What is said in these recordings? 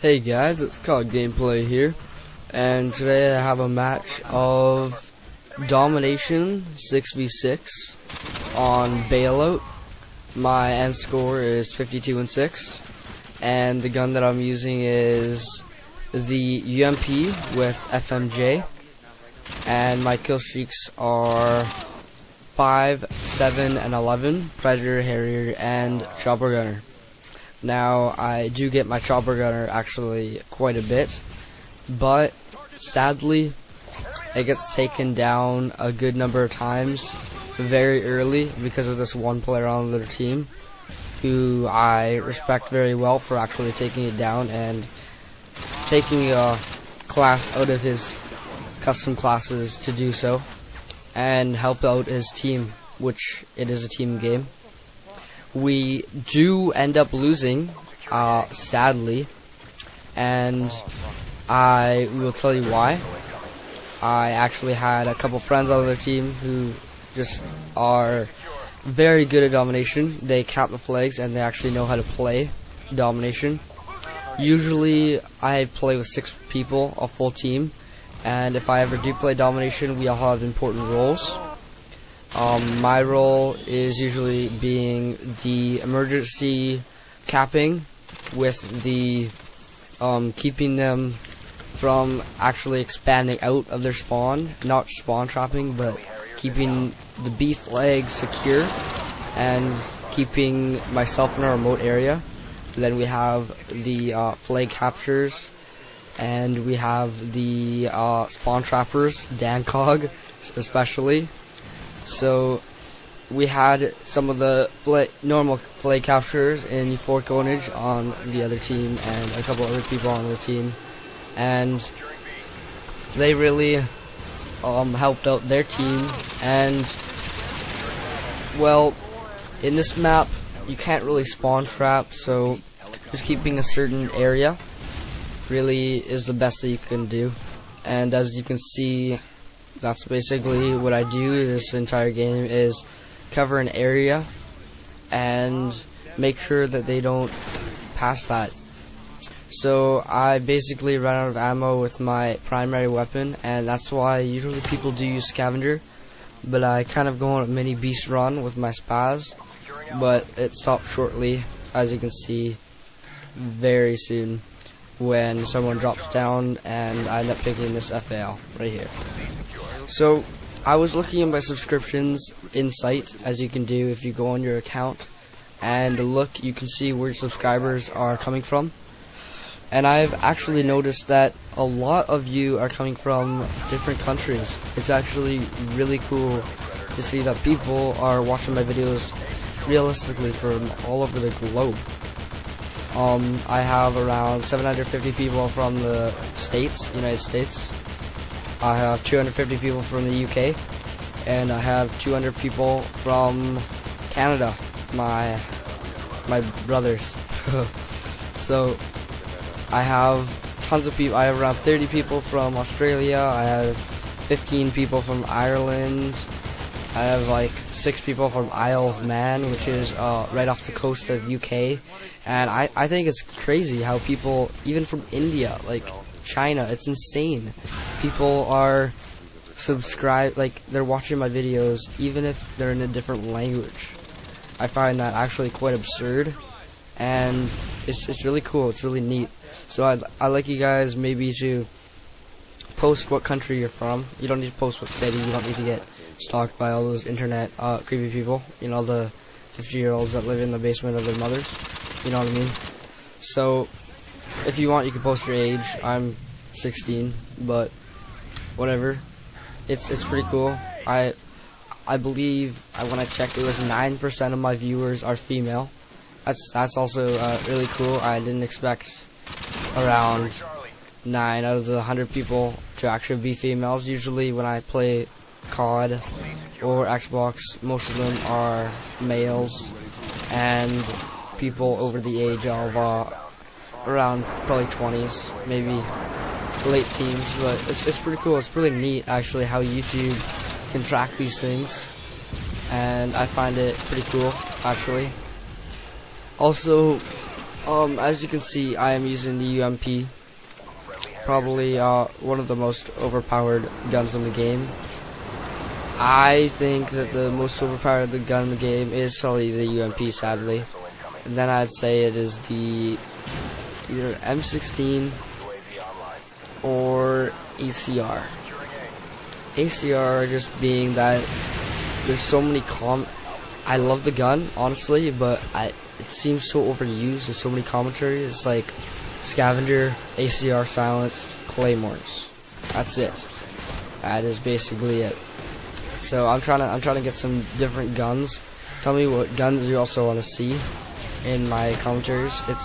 Hey guys, it's COD Gameplay here, and today I have a match of Domination 6v6 on Bailout. My end score is 52-6, and the gun that I'm using is the UMP with FMJ, and my kill streaks are 5, 7, and 11, Predator, Harrier, and Chopper Gunner. Now, I do get my Chopper Gunner actually quite a bit, but sadly, it gets taken down a good number of times very early because of this one player on their team, who I respect very well for actually taking it down and taking a class out of his custom classes to do so, and help out his team, which it is a team game. We do end up losing, sadly, and I will tell you why. I actually had a couple friends on their team who just are very good at Domination. They cap the flags and they actually know how to play Domination. Usually I play with 6 people, a full team, and if I ever do play Domination, we all have important roles. My role is usually being the emergency capping, with the keeping them from actually expanding out of their spawn, not spawn trapping, but keeping the B flag secure and keeping myself in a remote area. Then we have the flag captures, and we have the spawn trappers, Dancog especially. So we had some of the normal flag captures in euphoric ownage on the other team and a couple other people on the team, and they really helped out their team. And well, in this map you can't really spawn trap, so just keeping a certain area really is the best that you can do. And as you can see, that's basically what I do this entire game, is cover an area and make sure that they don't pass that. So I basically run out of ammo with my primary weapon, and that's why usually people do use scavenger, but I kind of go on a mini beast run with my spaz, but it stopped shortly, as you can see, very soon, when someone drops down, and I end up picking this FAL right here. So I was looking at my subscriptions in sight, as you can do if you go on your account and look. You can see where subscribers are coming from, and I've actually noticed that a lot of you are coming from different countries. It's actually really cool to see that people are watching my videos realistically from all over the globe. I have around 750 people from the United States. I have 250 people from the UK, and I have 200 people from Canada, my brothers. So I have tons of people. I have around 30 people from Australia. I have 15 people from Ireland. I have like 6 people from Isle of Man, which is right off the coast of UK. And I think it's crazy how people, even from India, like China, it's insane. People are subscribed, like they're watching my videos even if they're in a different language. I find that actually quite absurd, and it's really cool. It's really neat. So I'd like you guys maybe to post what country you're from. You don't need to post what city. You don't need to get stalked by all those internet creepy people, you know, the 50-year-olds that live in the basement of their mothers, you know what I mean? So if you want, you can post your age. I'm 16, but whatever. It's pretty cool. I believe when I checked, it was 9% of my viewers are female. That's also really cool. I didn't expect around 9 out of the 100 people to actually be females. Usually when I play COD or Xbox, most of them are males and people over the age of around probably 20s, maybe late teens. But it's pretty cool. It's really neat actually how YouTube can track these things, and I find it pretty cool actually. Also, As you can see, I am using the UMP. Probably one of the most overpowered guns in the game. I think that the most overpowered gun in the game is probably the UMP, sadly. And then I'd say it is the either M16 or ACR. ACR just being that there's so many I love the gun, honestly, but it seems so overused in so many commentaries. It's like Scavenger, ACR silenced, Claymores. That's it. That is basically it. So I'm trying to get some different guns. Tell me what guns you also want to see in my commentaries. It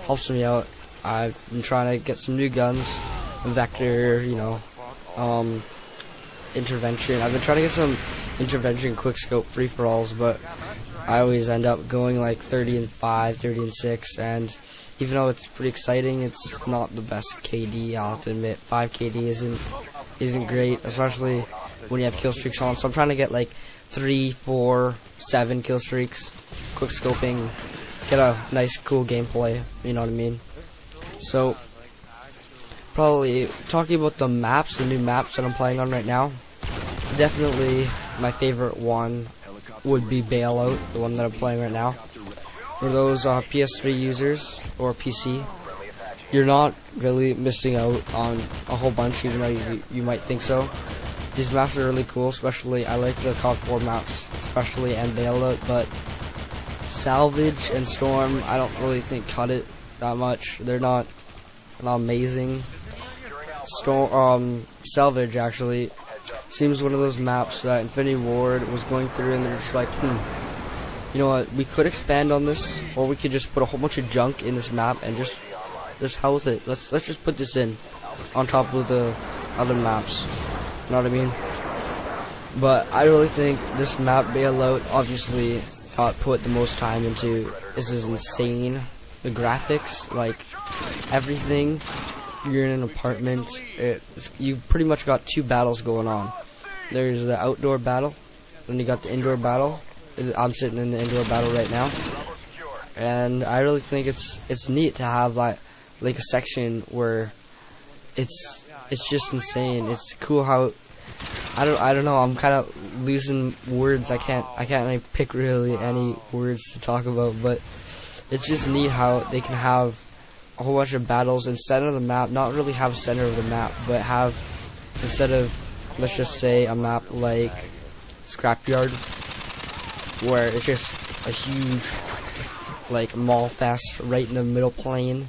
helps me out. I've been trying to get some new guns, Vector, Intervention. I've been trying to get some Intervention quickscope free-for-alls, but I always end up going like 30 and 5, 30 and 6, and even though it's pretty exciting, it's not the best KD. I'll have to admit, 5 KD isn't great, especially when you have kill streaks on. So I'm trying to get like 3, 4, 7 kill streaks, quick scoping, get a nice cool gameplay, you know what I mean? So probably talking about the maps, the new maps that I'm playing on right now, definitely my favorite one would be Bailout, the one that I'm playing right now. For those PS3 users or PC, you're not really missing out on a whole bunch, even though you might think so. These maps are really cool, especially I like the COD 4 maps, especially and Bailout, but Salvage and Storm, I don't really think cut it that much. They're not amazing. Salvage actually seems one of those maps that Infinity Ward was going through, and they're just like, you know what, we could expand on this, or we could just put a whole bunch of junk in this map and just hell with it. Let's just put this in on top of the other maps. You know what I mean? But I really think this map, Bailout, obviously got put the most time into. This is insane. The graphics, like everything. You're in an apartment. You've pretty much got 2 battles going on. There's the outdoor battle, then you got the indoor battle. I'm sitting in the indoor battle right now, and I really think it's neat to have like a section where it's just insane. It's cool how I don't know. I'm kind of losing words. I can't really pick really any words to talk about, but it's just neat how they can have a whole bunch of battles in center of the map. Not really have center of the map, but have, instead of, let's just say, a map like Scrapyard, where it's just a huge like mall fest right in the middle plane,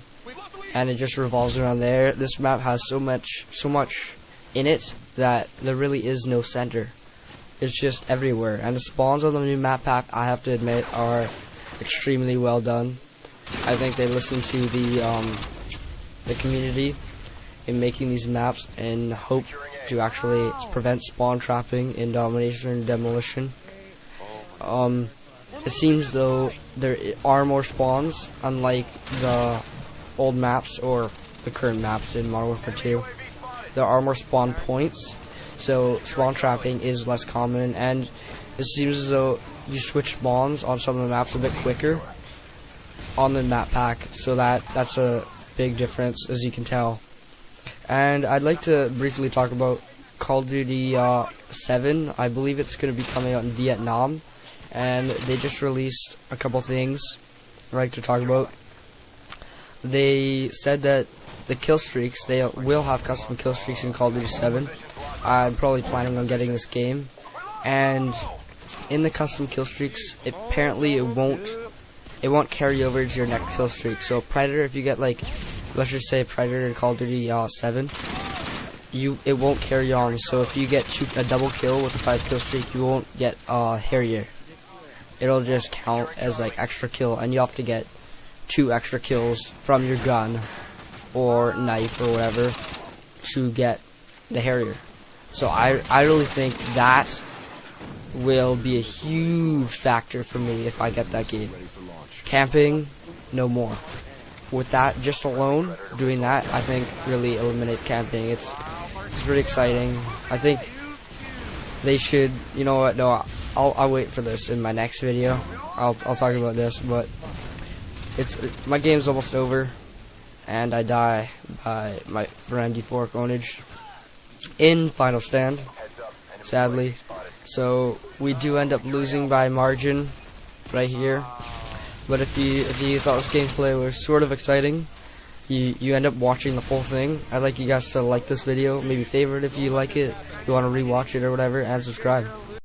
and it just revolves around there. This map has so much in it that there really is no center. It's just everywhere, and the spawns on the new map pack, I have to admit, are extremely well done. I think they listen to the community in making these maps and hope to actually prevent spawn trapping in Domination and Demolition. It seems though there are more spawns, unlike the old maps or the current maps in Modern Warfare 2. There are more spawn points, so spawn trapping is less common, and it seems as though you switch spawns on some of the maps a bit quicker on the map pack, so that's a big difference, as you can tell. And I'd like to briefly talk about Call of Duty 7. I believe it's going to be coming out in Vietnam, and they just released a couple things I'd like to talk about. They said that the kill streaks, they will have custom kill streaks in Call of Duty 7. I'm probably planning on getting this game, and in the custom kill streaks, apparently it won't carry over to your next kill streak. So Predator, if you get like, let's just say Predator in Call of Duty 7, it won't carry on. So if you get a double kill with a 5 kill streak, you won't get Harrier. It'll just count as like extra kill, and you have to get 2 extra kills from your gun or knife or whatever to get the Harrier. So I really think that will be a huge factor for me if I get that game. Camping, no more. With that, just alone, doing that, I think really eliminates camping. It's pretty exciting. I think they should, you know what, no, I'll wait for this in my next video. I'll talk about this, but my game's almost over, and I die by for MD4 ownage in final stand, sadly. So we do end up losing by margin right here. But if you thought this gameplay was sort of exciting, you end up watching the whole thing. I'd like you guys to like this video, maybe favorite if you like it, if you want to rewatch it or whatever, and subscribe.